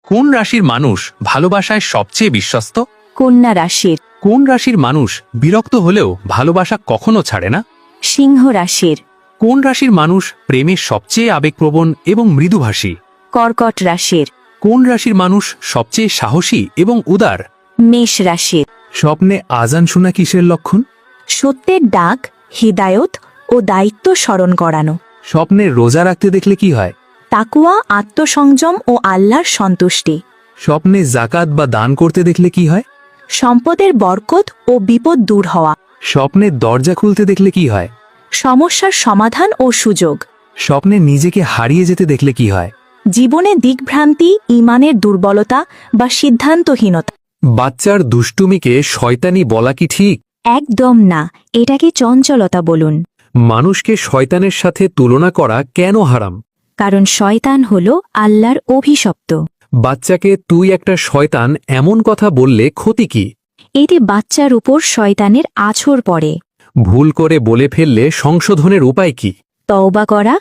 কোন রাশির মানুষ ভালোবাসায় সবচেয়ে বিশ্বস্ত? কন্যা রাশির। কোন রাশির মানুষ বিরক্ত হলেও ভালোবাসা কখনো ছাড়ে না? সিংহ রাশির। কোন রাশির মানুষ প্রেমে সবচেয়ে আবেগপ্রবণ এবং মৃদুভাষী? কর্কট রাশির। কোন রাশির মানুষ সবচেয়ে সাহসী এবং উদার? মেষ রাশির। স্বপ্নে আজান শোনা কিসের লক্ষণ? সত্যের ডাক, হিদায়ত ও দায়িত্ব স্মরণ করানো। স্বপ্নে রোজা রাখতে দেখলে কি হয়? তাকুয়া, আত্মসংযম ও আল্লাহর সন্তুষ্টি। স্বপ্নে জাকাত বা দান করতে দেখলে কি হয়? সম্পদের বরকত ও বিপদ দূর হওয়া। স্বপ্নে দরজা খুলতে দেখলে কি হয়? সমস্যার সমাধান ও সুযোগ। স্বপ্নে নিজেকে হারিয়ে যেতে দেখলে কি হয়? জীবনে দিকভ্রান্তি, ঈমানের দুর্বলতা বা সিদ্ধান্তহীনতা। বাচ্চার দুষ্টুমিকে শয়তানি বলা কি ঠিক? একদম না, এটাকে চঞ্চলতা বলুন। মানুষকে শয়তানের সাথে তুলনা করা কেন হারাম? কারণ শয়তান হল আল্লাহর অভিশপ্ত। বাচ্চাকে তুই একটা শয়তান এমন কথা বললে ক্ষতি কি? এতে বাচ্চার উপর শয়তানের আছর পড়ে। ভুল করে বলে ফেললে সংশোধনের উপায় কি? তওবা করা,